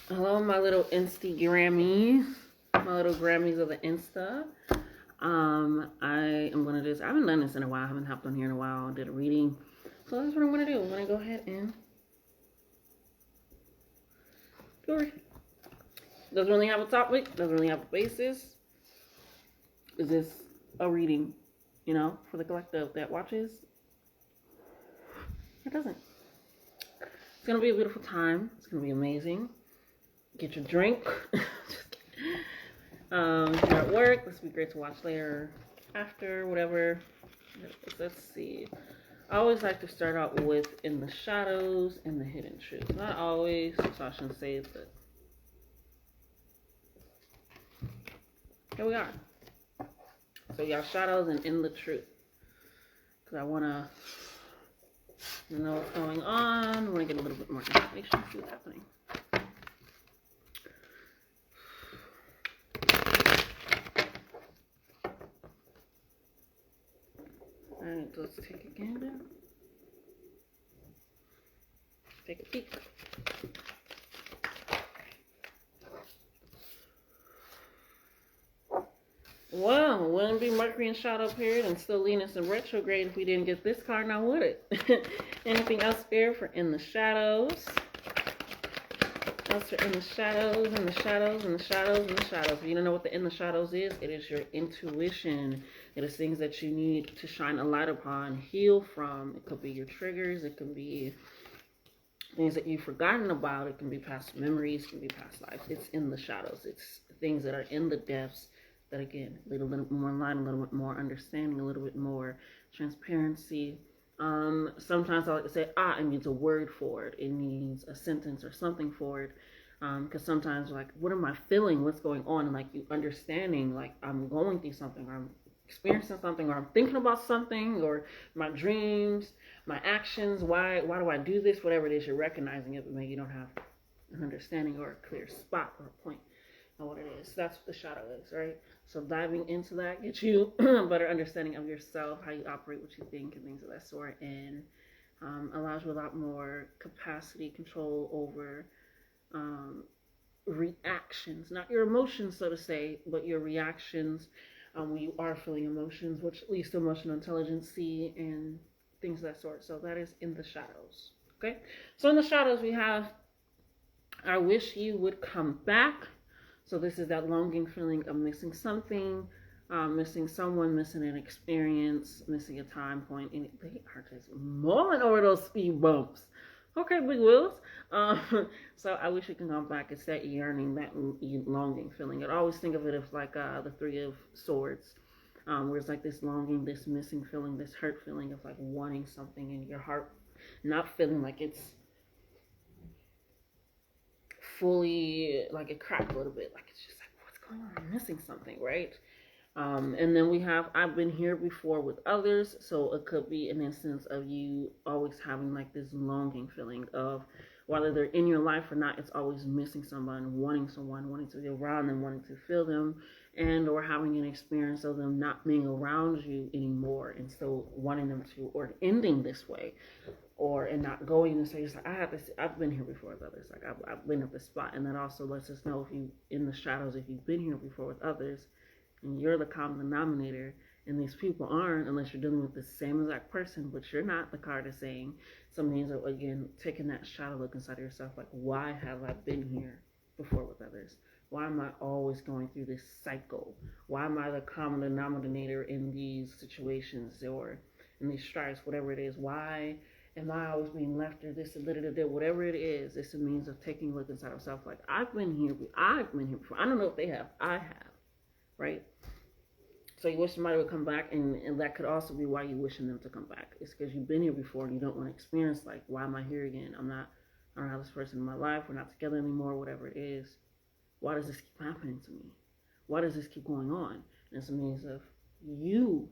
Hello, my little Instagrammies, my little Grammys of the Insta. I am gonna I haven't done this in a while. I haven't hopped on here in a while. I did a reading, so that's what I'm gonna do. I'm gonna go ahead and do a reading. Doesn't really have a topic. Doesn't really have a basis. Is this a reading? You know, for the collective that watches. It doesn't. It's gonna be a beautiful time. It's gonna be amazing. Get your drink. If you're at work, this would be great to watch later, after, whatever. Let's see. I always like to start out with In the Shadows and the Hidden Truth. Not always, so I shouldn't say it, but here we are. So y'all shadows and In the Truth. Because I want to know what's going on. I want to get a little bit more information, see what's happening. Alright, let's take a gander. Take a peek. Well, it wouldn't be Mercury in shadow period and still Venus in retrograde if we didn't get this card, now would it? Anything else here for In the Shadows? Else for In the Shadows, In the Shadows, In the Shadows, In the Shadows. If you don't know what the In the Shadows is, it is your intuition. It is things that you need to shine a light upon, heal from. It could be your triggers. It can be things that you've forgotten about. It can be past memories. It can be past lives. It's in the shadows. It's things that are in the depths that, again, a little bit more light, a little bit more understanding, a little bit more transparency. Sometimes I like to say, it needs a word for it. It needs a sentence or something for it. Because sometimes, like, what am I feeling? What's going on? And, like, you understanding, like, I'm going through something, or I'm experiencing something, or I'm thinking about something, or my dreams, my actions, why do I do this? Whatever it is, you're recognizing it, but maybe you don't have an understanding or a clear spot or a point of what it is. That's what the shadow is, right? So diving into that gets you a better understanding of yourself, how you operate, what you think, and things of that sort, and allows you a lot more capacity, control over reactions, not your emotions, so to say, but your reactions when you are feeling emotions, which leads to emotional intelligence and things of that sort. So that is In the Shadows. Okay, so In the Shadows we have, I wish you would come back. So this is that longing feeling of missing something, missing someone, missing an experience, missing a time point. And they are just mulling over those speed bumps. Okay, big wheels. So I wish you can come back. It's that yearning, that longing feeling. I always think of it as like the Three of Swords, where it's like this longing, this missing feeling, this hurt feeling of like wanting something in your heart, not feeling like it's fully, like it cracked a little bit, like it's just like, what's going on? I'm missing something, right? And then we have I've been here before with others. So it could be an instance of you always having like this longing feeling of, whether they're in your life or not, it's always missing someone, wanting to be around them, wanting to feel them, and or having an experience of them not being around you anymore and still wanting them to, or ending this way, or and not going and say, like, I've been here before with others, like I've been at this spot. And that also lets us know, if you in the shadows, if you've been here before with others and you're the common denominator and these people aren't, unless you're dealing with the same exact person, but you're not, the card is saying. Some means, again, taking that shadow look inside of yourself, like, why have I been here before with others? Why am I always going through this cycle? Why am I the common denominator in these situations or in these strifes, whatever it is? Why am I always being left, or this, whatever it is? It's a means of taking a look inside of self, like, I've been here before. I don't know if they have. I have, right? So you wish somebody would come back, and that could also be why you're wishing them to come back. It's because you've been here before and you don't want to experience, like, why am I here again? I don't have this person in my life. We're not together anymore, whatever it is. Why does this keep happening to me? Why does this keep going on? And it's a means of, you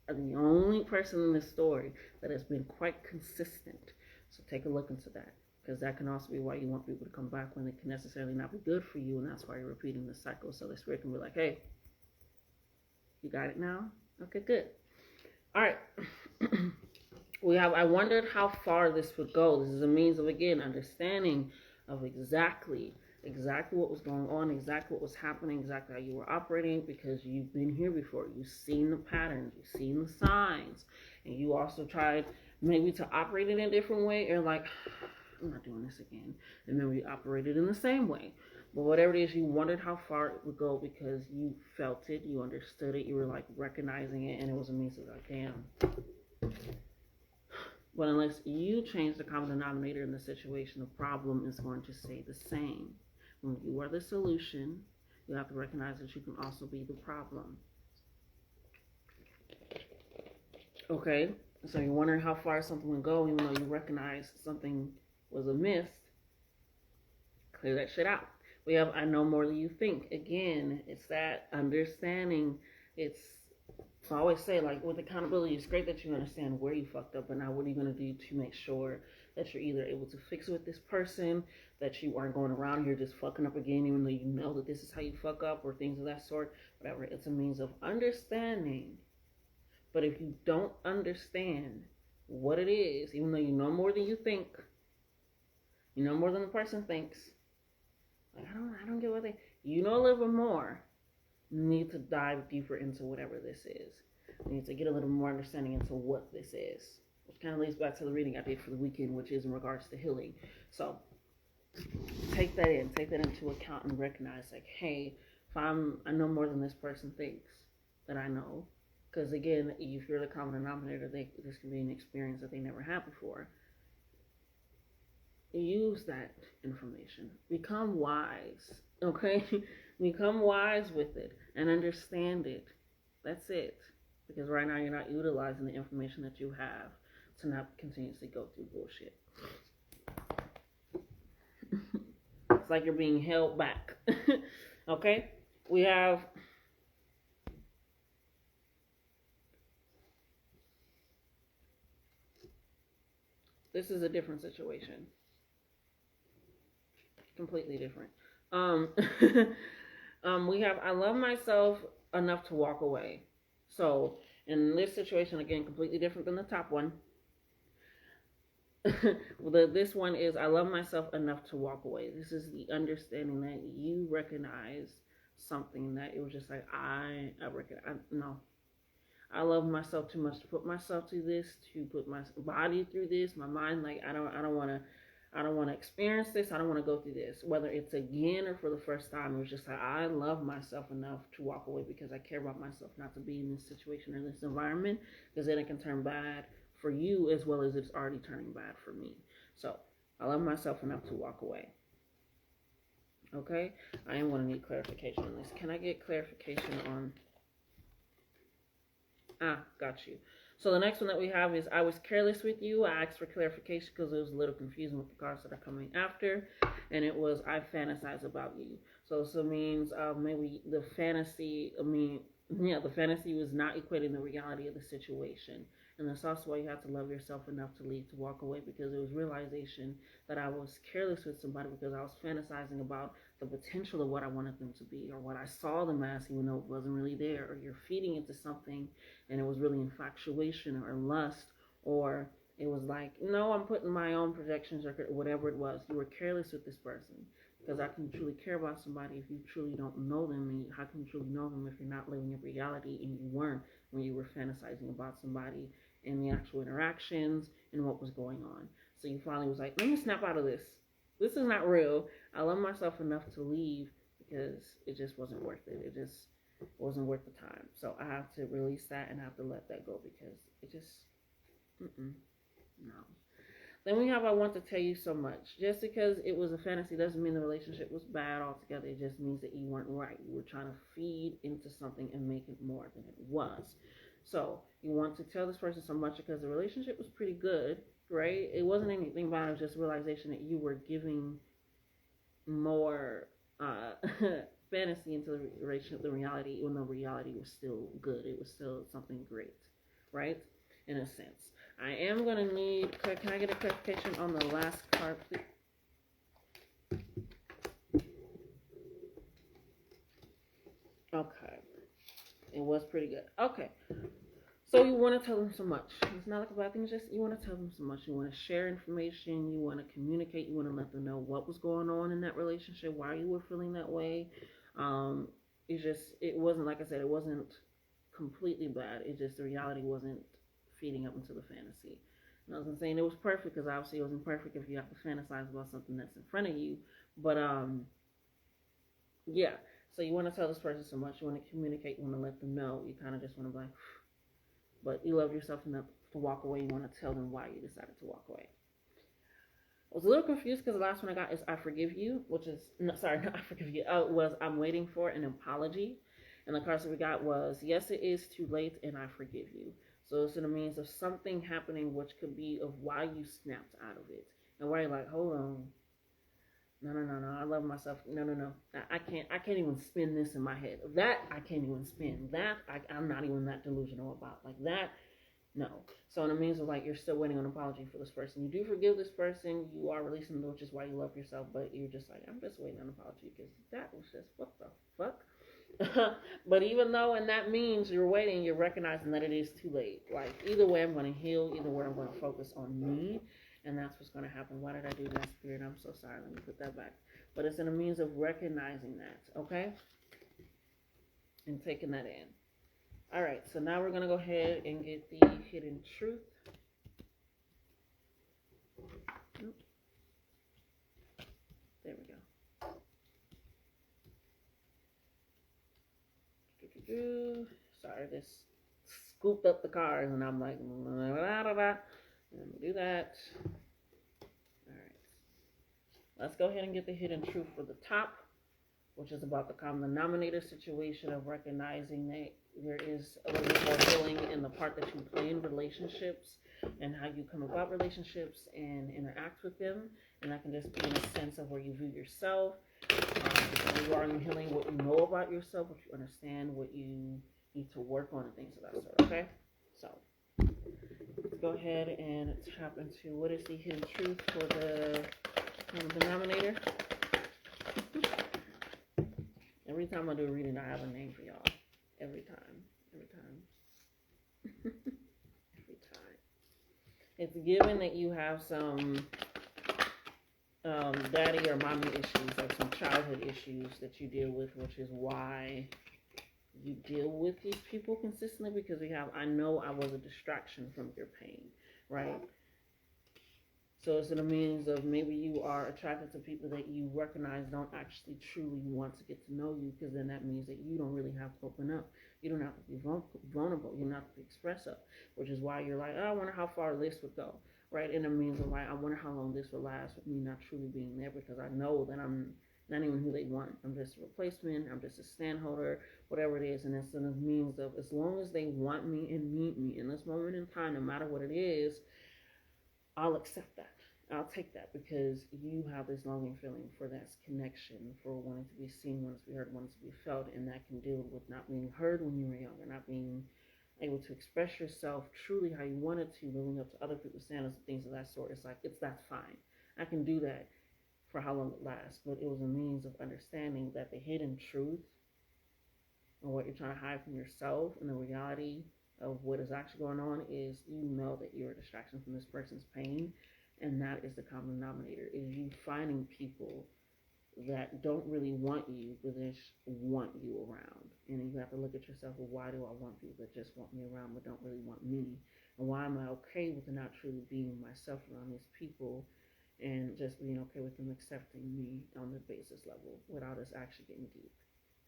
are the only person in this story that has been quite consistent. So take a look into that, because that can also be why you want people to come back when it can necessarily not be good for you, and that's why you're repeating the cycle. So the spirit can be like, hey, you got it now? Okay, good. All right. I wondered how far this would go. This is a means of, again, understanding of exactly what was going on, exactly what was happening, exactly how you were operating, because you've been here before. You've seen the patterns, you've seen the signs, and you also tried maybe to operate in a different way, or like, I'm not doing this again, and then we operated in the same way. But whatever it is, you wondered how far it would go because you felt it, you understood it, you were like recognizing it, and it was a means of like, damn. But unless you change the common denominator in the situation, the problem is going to stay the same. When you are the solution, you have to recognize that you can also be the problem. Okay? So you're wondering how far something will go, even though you recognize something was amiss. Clear that shit out. We have I know more than you think. Again, it's that understanding. I always say, like, with accountability, it's great that you understand where you fucked up, but now what are you going to do to make sure that you're either able to fix it with this person, that you aren't going around here just fucking up again, even though you know that this is how you fuck up, or things of that sort, whatever. It's a means of understanding. But if you don't understand what it is, even though you know more than you think, you know more than the person thinks, like, I don't get what you know a little bit more. You need to dive deeper into whatever this is. You need to get a little more understanding into what this is. Which kind of leads back to the reading I did for the weekend, which is in regards to healing. So take that into account and recognize, like, hey, if I know more than this person thinks that I know. Because again, if you're the common denominator, this can be an experience that they never had before. Use that information. Become wise. Okay? Become wise with it and understand it. That's it. Because right now you're not utilizing the information that you have to not continuously go through bullshit. It's like you're being held back. Okay? We have this is a different situation. Completely different. We have I love myself enough to walk away. So in this situation, again, completely different than the top one. This one is I love myself enough to walk away. This is the understanding that you recognize something that it was just like I love myself too much to put myself through this, to put my body through this, my mind. Like I don't want to experience this. I don't want to go through this. Whether it's again or for the first time, it was just like I love myself enough to walk away because I care about myself not to be in this situation or this environment, because then it can turn bad for you as well as it's already turning bad for me. So I love myself enough to walk away. Okay? I am going to need clarification on this. Can I get clarification on... got you. So the next one that we have is I was careless with you. I asked for clarification because it was a little confusing with the cards that are coming after. And it was I fantasize about you. So it means maybe the fantasy, the fantasy was not equating the reality of the situation. And that's also why you have to love yourself enough to leave, to walk away, because it was realization that I was careless with somebody because I was fantasizing about the potential of what I wanted them to be, or what I saw them as, even though it wasn't really there, or you're feeding into something and it was really infatuation or lust, or it was like, no, I'm putting my own projections or whatever it was. You were careless with this person, because how can you truly care about somebody if you truly don't know them? And how can you truly know them if you're not living your reality, and you weren't when you were fantasizing about somebody and the actual interactions and what was going on? So you finally was like, let me snap out of this. This is not real. I love myself enough to leave because it just wasn't worth it. It just wasn't worth the time. So I have to release that and I have to let that go because it just, no. Then we have I want to tell you so much. Just because it was a fantasy doesn't mean the relationship was bad altogether. It just means that you weren't right. You were trying to feed into something and make it more than it was. So you want to tell this person so much because the relationship was pretty good, right? It wasn't anything bad. It was just realization that you were giving more fantasy into the relationship than reality, even though reality was still good. It was still something great, right? In a sense. I am going to need, can I get a clarification on the last card, please? Okay. It was pretty good. Okay. So you want to tell them so much. It's not like a bad thing. It's just you want to tell them so much. You want to share information. You want to communicate. You want to let them know what was going on in that relationship, why you were feeling that way. It wasn't, like I said, it wasn't completely bad. It just, the reality wasn't feeding up into the fantasy. And I wasn't saying it was perfect, because obviously it wasn't perfect if you have to fantasize about something that's in front of you. But yeah. So you want to tell this person so much. You want to communicate. You want to let them know. You kind of just want to be like, but you love yourself enough to walk away. You want to tell them why you decided to walk away. I was a little confused because the last one I got is I forgive you, which is, no, sorry, not I forgive you. Was I'm waiting for an apology. And the cards that we got was, yes, it is too late and I forgive you. So it's in the means of something happening, which could be of why you snapped out of it. And why you're like, hold on. No. I love myself. No. I can't even spin this in my head. That I can't even spin. That I'm not even that delusional about. Like that, no. So in the means of like you're still waiting on an apology for this person. You do forgive this person. You are releasing them, which is why you love yourself. But you're just like, I'm just waiting on an apology because that was just what the fuck. But even though, and that means you're waiting, you're recognizing that it is too late. Like either way, I'm going to heal. Either way, I'm going to focus on me. And that's what's going to happen. Why did I do that, Spirit? I'm so sorry. Let me put that back. But it's in a means of recognizing that, okay? And taking that in. All right, so now we're going to go ahead and get the hidden truth. Nope. There we go. Sorry, this scooped up the cards, and I'm like, let me do that. All right. Let's go ahead and get the hidden truth for the top, which is about the common denominator situation of recognizing that there is a little bit more healing in the part that you play in relationships and how you come about relationships and interact with them. And that can just be in a sense of where you view yourself. You are in healing what you know about yourself, what you understand, what you need to work on, and things of that sort, okay? So let's go ahead and tap into what is the hidden truth for the common denominator. Every time I do a reading, I have a name for y'all. Every time. Every time. It's given that you have some daddy or mommy issues, like some childhood issues that you deal with, which is why you deal with these people consistently, because I know I was a distraction from your pain, right? So it's in a means of maybe you are attracted to people that you recognize don't actually truly want to get to know you, because then that means that you don't really have to open up. You don't have to be vulnerable. You don't have to be expressive, which is why you're like, oh, I wonder how far this would go, right? And it means of like, I wonder how long this will last with me not truly being there, because I know that I'm not even who they want. I'm just a replacement. I'm just a stand holder, whatever it is. And it's in a means of, as long as they want me and need me in this moment in time, no matter what it is, I'll accept that. I'll take that, because you have this longing feeling for that connection, for wanting to be seen, wanting to be heard, wanting to be felt, and that can deal with not being heard when you were younger, not being able to express yourself truly how you wanted to, living up to other people's standards and things of that sort. It's like, that's fine. I can do that for how long it lasts, but it was a means of understanding that the hidden truth or what you're trying to hide from yourself and the reality of what is actually going on is, you know that you're a distraction from this person's pain. And that is the common denominator, is you finding people that don't really want you, but they just want you around. And you have to look at yourself, well, why do I want people that just want me around but don't really want me? And why am I okay with not truly being myself around these people and just being okay with them accepting me on the basis level without us actually getting deep?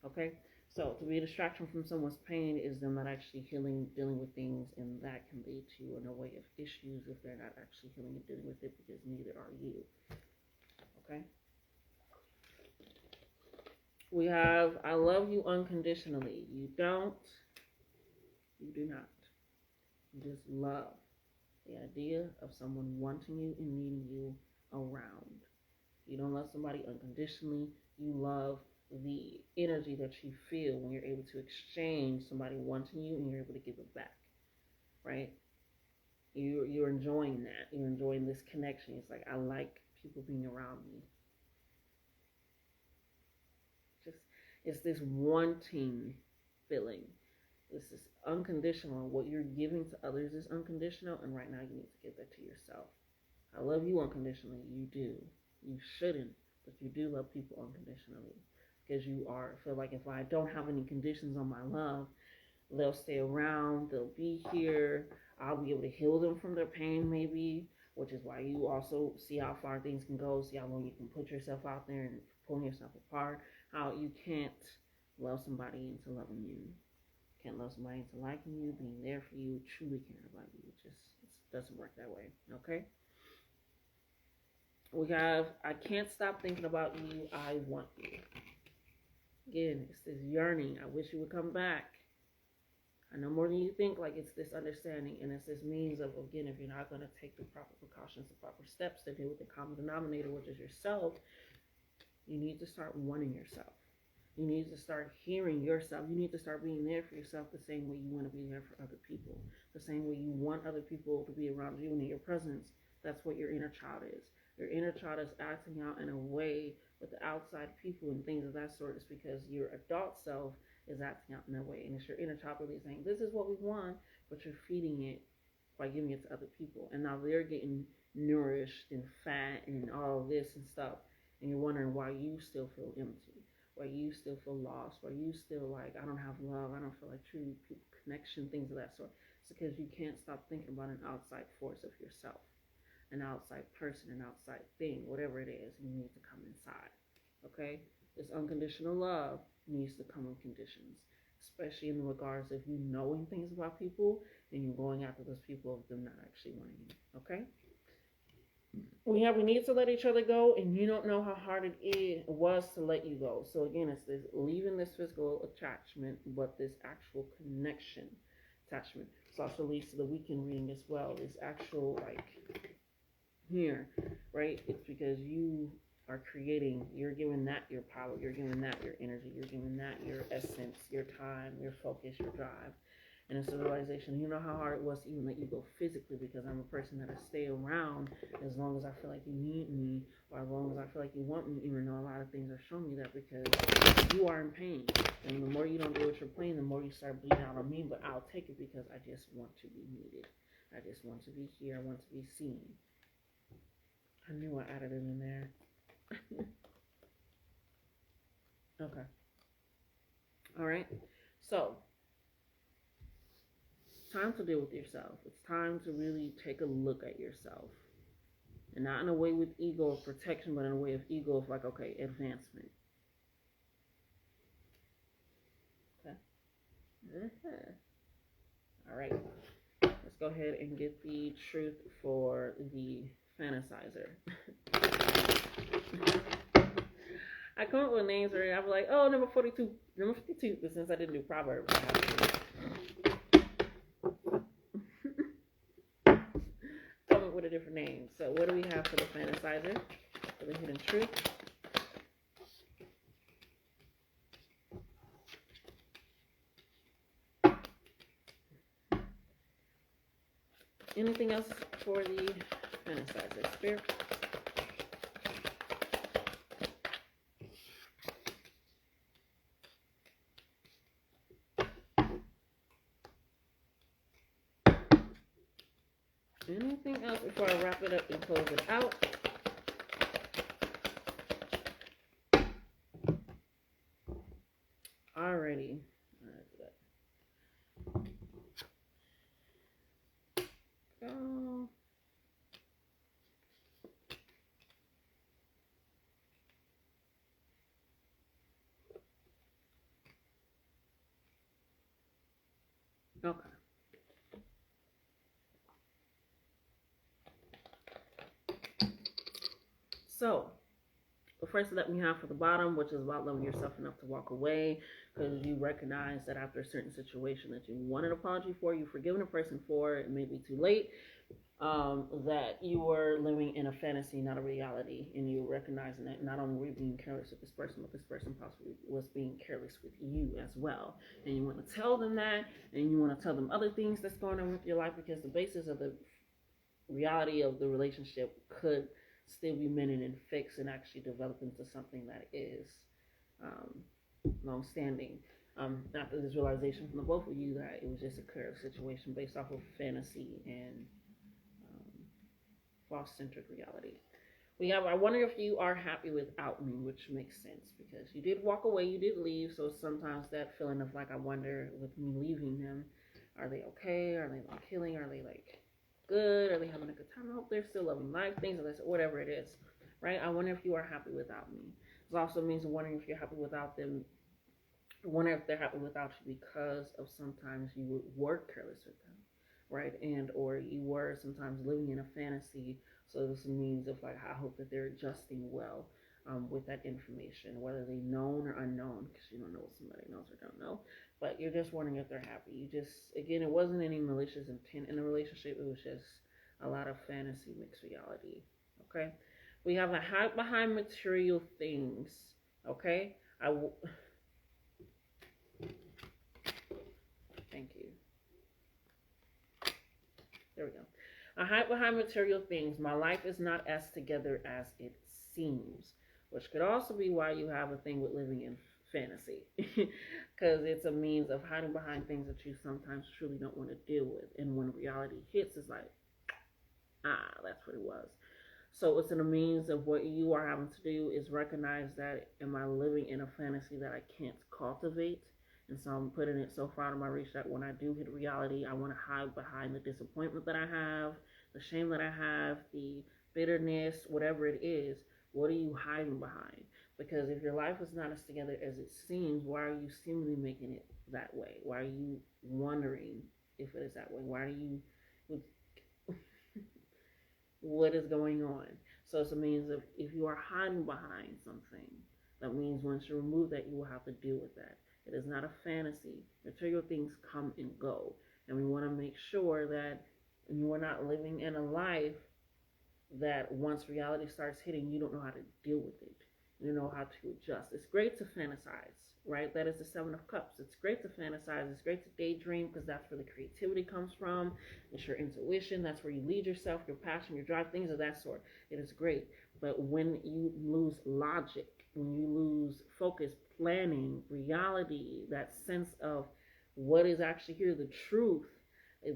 Okay? So to be a distraction from someone's pain is them not actually healing, dealing with things, and that can lead to an array of issues if they're not actually healing and dealing with it, because neither are you. Okay? We have, I love you unconditionally. You don't. You do not. You just love the idea of someone wanting you and needing you around. You don't love somebody unconditionally. You love the energy that you feel when you're able to exchange somebody wanting you and you're able to give it back, right? You're enjoying that. You're enjoying this connection. It's like, I like people being around me. Just, it's this wanting feeling. This is unconditional. What you're giving to others is unconditional, and right now you need to give that to yourself. I love you unconditionally. You do. You shouldn't, but you do love people unconditionally because you are. I feel like if I don't have any conditions on my love, they'll stay around. They'll be here. I'll be able to heal them from their pain, maybe, which is why you also see how far things can go, see how long you can put yourself out there and pulling yourself apart. How you can't love somebody into loving you. Can't love somebody into liking you, being there for you, truly caring about you. It doesn't work that way, okay? We have, I can't stop thinking about you, I want you. Again, it's this yearning. I wish you would come back. I know more than you think, like it's this understanding, and it's this means of, again, if you're not going to take the proper precautions, the proper steps to deal with the common denominator, which is yourself, you need to start wanting yourself. You need to start hearing yourself. You need to start being there for yourself the same way you want to be there for other people. The same way you want other people to be around you and in your presence. That's what your inner child is. Your inner child is acting out in a way with the outside people and things of that sort. It's because your adult self is acting out in that way. And it's your inner child really saying, this is what we want, but you're feeding it by giving it to other people. And now they're getting nourished and fat and all this and stuff. And you're wondering why you still feel empty. Why you still feel lost, why you still like, I don't have love, I don't feel like true connection, things of that sort. It's because you can't stop thinking about an outside force of yourself, an outside person, an outside thing, whatever it is, and you need to come inside, okay? This unconditional love needs to come in conditions, especially in regards of you knowing things about people and you're going after those people of them not actually wanting you, okay? We need to let each other go, and you don't know how hard it was to let you go. So again, it's this leaving this physical attachment, but this actual connection attachment. This also leads to the weekend reading as well. This actual here, right? It's because you are creating. You're giving that your power. You're giving that your energy. You're giving that your essence, your time, your focus, your drive. And it's a realization, you know how hard it was to even let you go physically, because I'm a person that'll stay around as long as I feel like you need me, or as long as I feel like you want me, even though a lot of things are showing me that, because you are in pain. And the more you don't do what you're playing, the more you start bleeding out on me, but I'll take it because I just want to be needed. I just want to be here. I want to be seen. I knew I added it in there. Okay. All right. So, time to deal with yourself. It's time to really take a look at yourself. And not in a way with ego of protection, but in a way of ego of like, okay, advancement. Okay. All right. Let's go ahead and get the truth for the fantasizer. I come up with names where I'm like, oh, number 42, number 52, but since I didn't do Proverbs, I have to come up with a different name. So what do we have for the fantasizer, for the hidden truth? Anything else for the fantasizer, Spirit? Anything else before I wrap it up and close it out? Alrighty. Go. Okay. So, the phrase that we have for the bottom, which is about loving yourself enough to walk away, because you recognize that after a certain situation that you want an apology for, you've forgiven a person for, it may be too late, that you were living in a fantasy, not a reality, and you're recognizing that not only were you being careless with this person, but this person possibly was being careless with you as well. And you want to tell them that, and you want to tell them other things that's going on with your life, because the basis of the reality of the relationship could still be mended and fixed and actually develop into something that is long-standing. After this realization from the both of you that it was just a current situation based off of fantasy and um, false-centered reality. We have, I wonder if you are happy without me, which makes sense because you did walk away, you did leave. So sometimes that feeling of like, I wonder with me leaving them, are they okay? Are they like healing? Are they like good? Are they having a good time? I hope they're still loving life, things like that, whatever it is, right? I wonder if you are happy without me. It also means wondering if you're happy without them. I wonder if they're happy without you because of sometimes you were careless with them, right? And or you were sometimes living in a fantasy. So this means of like, I hope that they're adjusting well with that information, whether they known or unknown, because you don't know what somebody knows or don't know. But you're just wondering if they're happy. You just, again, it wasn't any malicious intent in the relationship. It was just a lot of fantasy mixed reality. Okay, we have a hide behind material things. Okay, thank you. There we go. I hide behind material things. My life is not as together as it seems, which could also be why you have a thing with living in fantasy, because it's a means of hiding behind things that you sometimes truly don't want to deal with. And when reality hits, it's like, that's what it was. So it's in a means of what you are having to do is recognize that am I living in a fantasy that I can't cultivate? And so I'm putting it so far out of my reach that when I do hit reality, I want to hide behind the disappointment that I have, the shame that I have, the bitterness, whatever it is. What are you hiding behind? Because if your life is not as together as it seems, why are you seemingly making it that way? Why are you wondering if it is that way? Why are you what is going on? So it's a means of if you are hiding behind something, that means once you remove that, you will have to deal with that. It is not a fantasy. Material things come and go. And we want to make sure that you are not living in a life that once reality starts hitting, you don't know how to deal with it. You know how to adjust. It's great to fantasize, right? That is the Seven of Cups. It's great to fantasize. It's great to daydream because that's where the creativity comes from. It's your intuition. That's where you lead yourself, your passion, your drive, things of that sort. It is great. But when you lose logic, when you lose focus, planning, reality, that sense of what is actually here, the truth,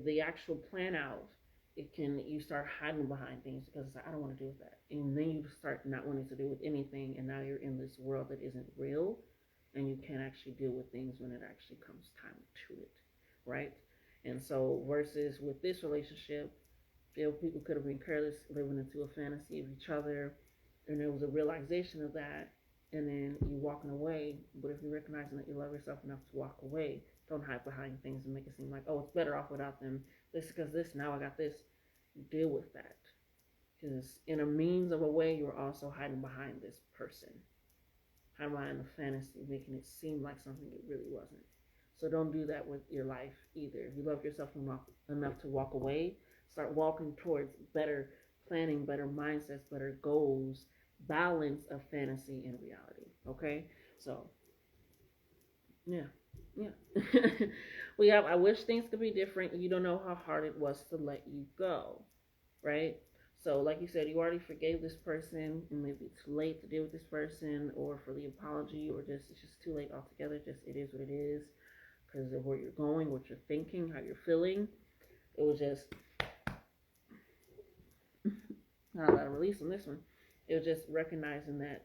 the actual plan out, it can you start hiding behind things because it's like, I don't want to deal with that, and then you start not wanting to deal with anything, and now you're in this world that isn't real, and you can't actually deal with things when it actually comes time to it, right? And so versus with this relationship, people could have been careless, living into a fantasy of each other, and there was a realization of that, and then you walking away. But if you're recognizing that you love yourself enough to walk away, don't hide behind things and make it seem like, oh, it's better off without them. This because this, now I got this. Deal with that. Because in a means of a way, you're also hiding behind this person. Hiding behind the fantasy, making it seem like something it really wasn't. So don't do that with your life either. If you love yourself enough to walk away, start walking towards better planning, better mindsets, better goals, balance of fantasy and reality. Okay? So, yeah. Yeah. We have, I wish things could be different. You don't know how hard it was to let you go, right? So, like you said, you already forgave this person, and maybe it's too late to deal with this person, or for the apology, or just it's just too late altogether. Just it is what it is because of where you're going, what you're thinking, how you're feeling. It was just not a lot of release on this one. It was just recognizing that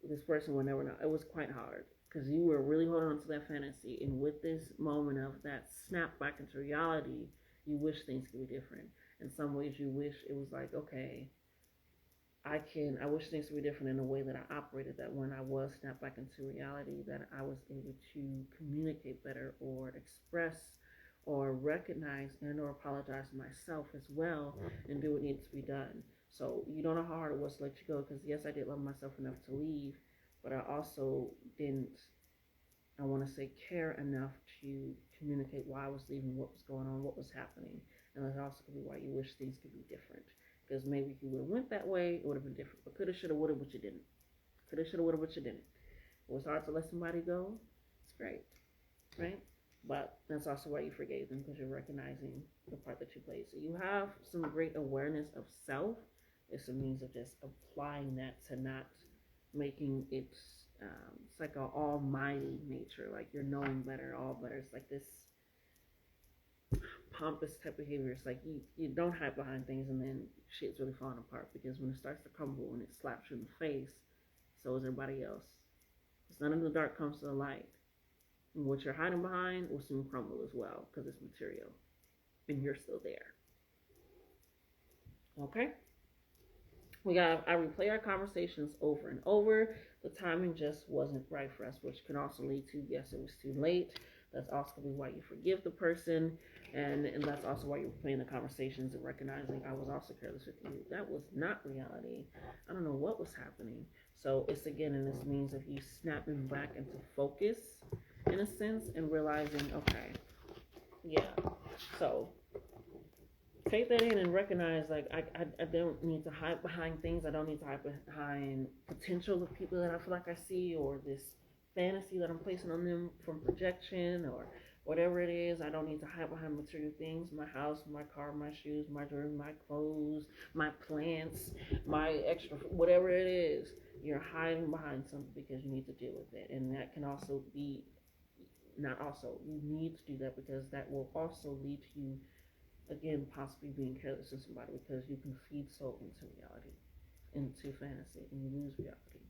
this person will never know. It was quite hard because you were really holding on to that fantasy, and with this moment of that snap back into reality, you wish things could be different. In some ways, you wish it was like, okay, I wish things could be different in the way that I operated, that when I was snapped back into reality, that I was able to communicate better or express or recognize and or apologize to myself as well and do what needs to be done. So you don't know how hard it was to let you go because yes, I did love myself enough to leave, but I also didn't, I want to say, care enough to communicate why I was leaving, what was going on, what was happening. And that also could be why you wish things could be different. Because maybe if you would have went that way, it would have been different. But coulda, shoulda, woulda, but you didn't. Coulda, shoulda, woulda, but you didn't. It was hard to let somebody go. It's great, right? But that's also why you forgave them, because you're recognizing the part that you played. So you have some great awareness of self. It's a means of just applying that to not making it it's like an almighty nature, like you're knowing better, all better. It's like this pompous type of behavior. It's like you don't hide behind things, and then shit's really falling apart, because when it starts to crumble and it slaps you in the face, so is everybody else. It's none in the dark comes to the light. And what you're hiding behind will soon crumble as well, because it's material, and you're still there. Okay? I replay our conversations over and over. The timing just wasn't right for us, which can also lead to, yes, it was too late. That's also why you forgive the person, and that's also why you're replaying the conversations and recognizing I was also careless with you. That was not reality. I don't know what was happening. So it's again, and this means of you snapping back into focus in a sense and realizing, okay, yeah. So take that in and recognize, like, I don't need to hide behind things. I don't need to hide behind potential of people that I feel like I see, or this fantasy that I'm placing on them from projection, or whatever it is. I don't need to hide behind material things, my house, my car, my shoes, my jewelry, my clothes, my plants, my extra, whatever it is. You're hiding behind something because you need to deal with it. And that can also be, not also, you need to do that because that will also lead to you, again, possibly being careless with somebody, because you can feed soul into reality, into fantasy, and you lose reality.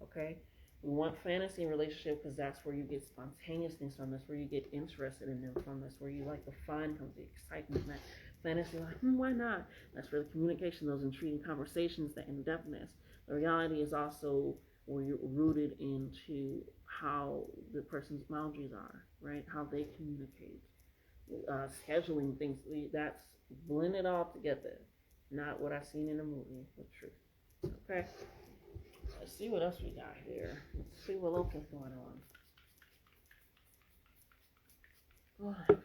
Okay? We want fantasy in relationship because that's where you get spontaneousness from. That's where you get interested in them from. That's where you like the fun comes, the excitement, that fantasy, like, why not? That's where the communication, those intriguing conversations, the in-depthness. The reality is also where you're rooted into how the person's boundaries are, right? How they communicate. Scheduling things, that's blend it all together, not what I seen in a movie, but truth. Okay, let's see what else we got here. Let's see what else is going on. Oh,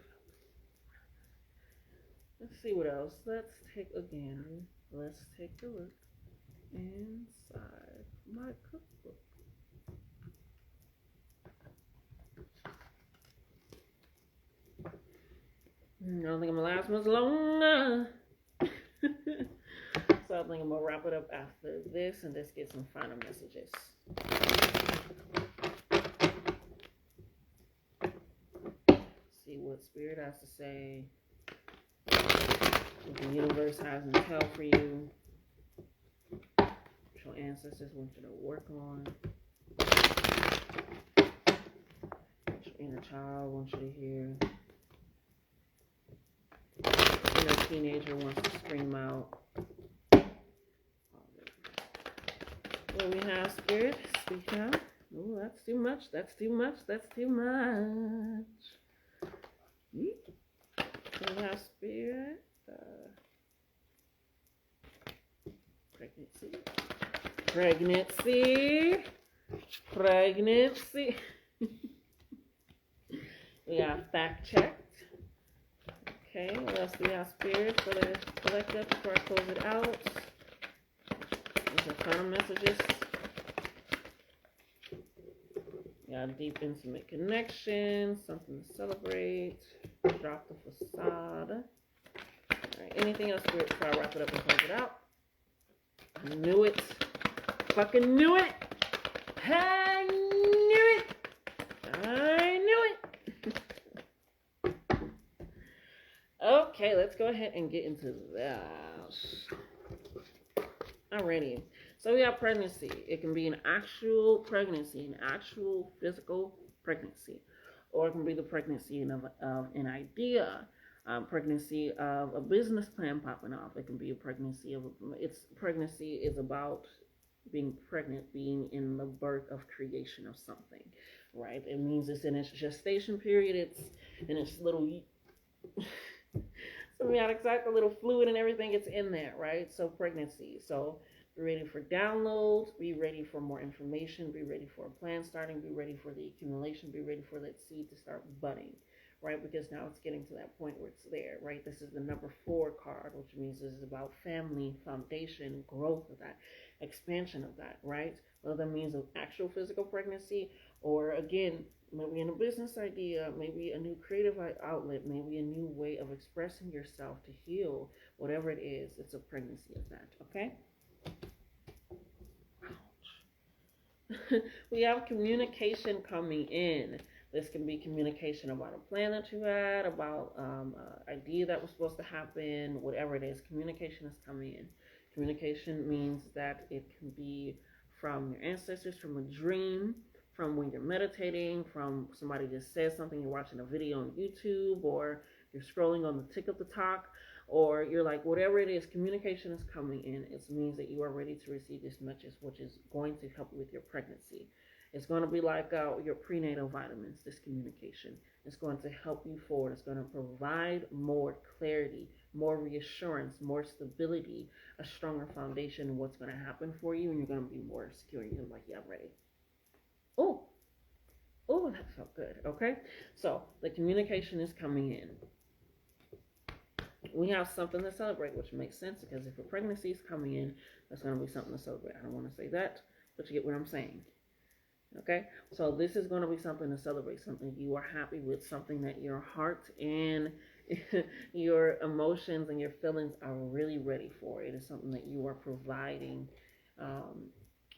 let's see what else. Let's take a look inside my cookbook. I don't think I'm gonna last much longer. So I think I'm gonna wrap it up after this and just get some final messages. See what Spirit has to say. What the universe has in tell for you. What your ancestors want you to work on. What your inner child wants you to hear. Inner teenager wants to scream out. What we have, Spirit, speak now. Oh, that's too much. That's too much. That's too much. We have Spirit. Pregnancy. Pregnancy. Pregnancy. We got fact checked. Okay, what else do we have, Spirit, for the collective before I close it out? These are final messages. We got deep, intimate connection, something to celebrate. Drop the facade. All right, anything else, Spirit, before I wrap it up and close it out? I knew it. Fucking knew it. I knew it. I knew it. Okay, let's go ahead and get into that. Alrighty. So we have pregnancy. It can be an actual pregnancy, an actual physical pregnancy, or it can be the pregnancy of an idea. Pregnancy of a business plan popping off. It can be a pregnancy of pregnancy is about being pregnant, being in the birth of creation of something, right? It means it's in its gestation period. It's in its little semiotic cycle, little fluid and everything. It's in there, right? So pregnancy. So be ready for downloads. Be ready for more information. Be ready for a plan starting. Be ready for the accumulation. Be ready for that seed to start budding. Right, because now it's getting to that point where it's there, right? This is the number 4 card, which means this is about family, foundation, growth of that, expansion of that, right? Whether that means of actual physical pregnancy, or again, maybe in a business idea, maybe a new creative outlet, maybe a new way of expressing yourself to heal, whatever it is, it's a pregnancy of that, okay? Ouch. We have communication coming in. This can be communication about a plan that you had, about an idea that was supposed to happen, whatever it is. Communication is coming in. Communication means that it can be from your ancestors, from a dream, from when you're meditating, from somebody just says something, you're watching a video on YouTube, or you're scrolling on the tick of the talk, or you're like, whatever it is, communication is coming in. It means that you are ready to receive this message, which is going to help you with your pregnancy. It's going to be like your prenatal vitamins, this communication. It's going to help you forward. It's going to provide more clarity, more reassurance, more stability, a stronger foundation in what's going to happen for you, and you're going to be more secure. You're like, yeah, I'm ready. Oh, that felt good. Okay, so the communication is coming in. We have something to celebrate, which makes sense because if a pregnancy is coming in, that's going to be something to celebrate. I don't want to say that, but you get what I'm saying. Okay, so this is going to be something to celebrate, something you are happy with, something that your heart and your emotions and your feelings are really ready for. It is something that you are providing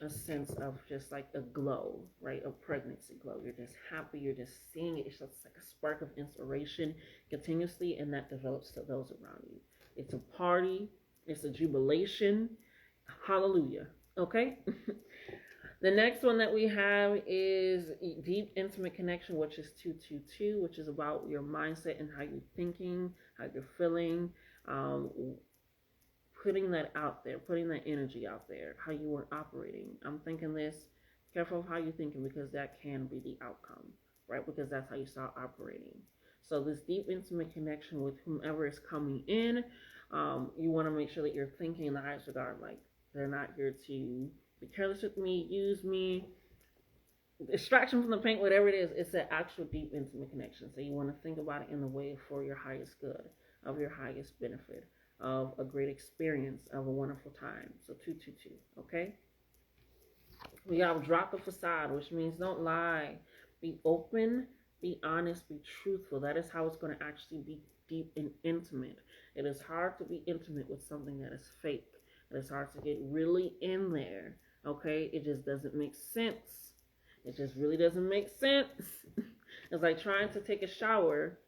a sense of just like a glow, right? A pregnancy glow. You're just happy. You're just seeing it. It's just like a spark of inspiration continuously, and that develops to those around you. It's a party. It's a jubilation. Hallelujah. Okay? The next one that we have is deep, intimate connection, which is 222, which is about your mindset and how you're thinking, how you're feeling, putting that out there, putting that energy out there, how you are operating. I'm thinking this, careful of how you're thinking because that can be the outcome, right? Because that's how you start operating. So this deep, intimate connection with whomever is coming in, you want to make sure that you're thinking in the highest regard, like they're not here to be careless with me, use me, distraction from the paint, whatever it is, it's an actual deep, intimate connection. So you want to think about it in the way for your highest good, of your highest benefit, of a great experience, of a wonderful time. So 222, okay? We have drop the facade, which means don't lie. Be open, be honest, be truthful. That is how it's going to actually be deep and intimate. It is hard to be intimate with something that is fake. It is hard to get really in there, okay? It just doesn't make sense. It just really doesn't make sense. It's like trying to take a shower,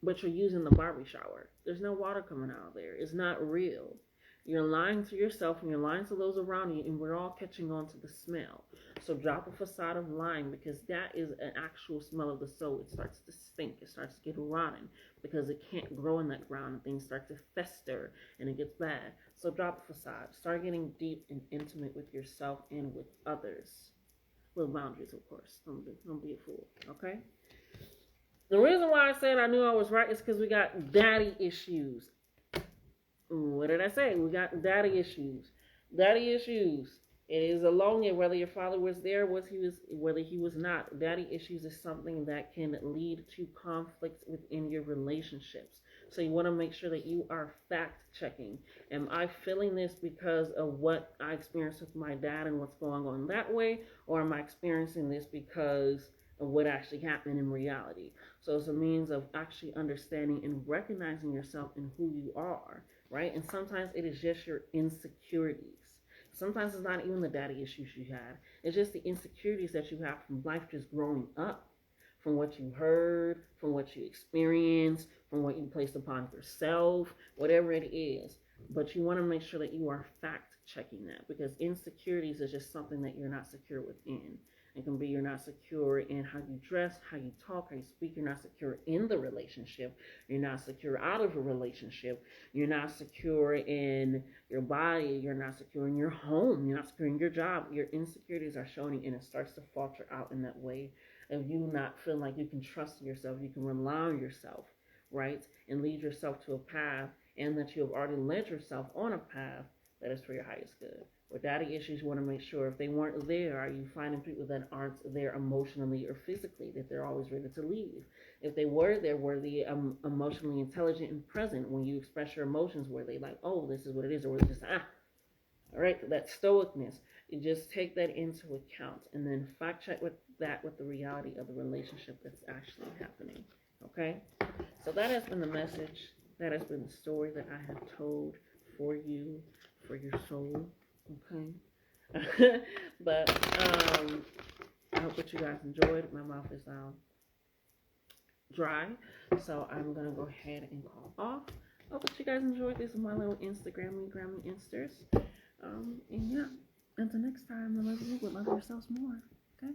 but you're using the Barbie shower. There's no water coming out of there. It's not real. You're lying to yourself and you're lying to those around you, and we're all catching on to the smell. So drop a facade of lying, because that is an actual smell of the soul. It starts to stink. It starts to get rotten because it can't grow in that ground, and things start to fester and it gets bad. So drop a facade. Start getting deep and intimate with yourself and with others. With boundaries, of course. Don't be a fool, okay? The reason why I said I knew I was right is because we got daddy issues. What did I say? We got daddy issues. Daddy issues. It is a longing, whether your father was there, whether he was not. Daddy issues is something that can lead to conflicts within your relationships. So you want to make sure that you are fact checking. Am I feeling this because of what I experienced with my dad and what's going on that way? Or am I experiencing this because of what actually happened in reality? So it's a means of actually understanding and recognizing yourself and who you are, right? And sometimes it is just your insecurities. Sometimes it's not even the daddy issues you had. It's just the insecurities that you have from life just growing up, from what you heard, from what you experienced, from what you placed upon yourself, whatever it is. But you want to make sure that you are fact checking that, because insecurities is just something that you're not secure within. It can be you're not secure in how you dress, how you talk, how you speak. You're not secure in the relationship. You're not secure out of a relationship. You're not secure in your body. You're not secure in your home. You're not secure in your job. Your insecurities are showing, and it starts to falter out in that way of you not feeling like you can trust yourself. You can rely on yourself, right? And lead yourself to a path, and that you have already led yourself on a path that is for your highest good. With daddy issues, you want to make sure if they weren't there, are you finding people that aren't there emotionally or physically, that they're always ready to leave? If they were there, were they emotionally intelligent and present when you express your emotions? Were they like, oh, this is what it is, or were they just, all right, that stoicness? You just take that into account and then fact check with the reality of the relationship that's actually happening, okay? So that has been the message. That has been the story that I have told for you, for your soul. Okay, But I hope that you guys enjoyed. My mouth is dry, so I'm gonna go ahead and call off. I hope that you guys enjoyed this my little Instagrammy Grammy Instars. And yeah, until next time, I love you, but love yourselves more. Okay.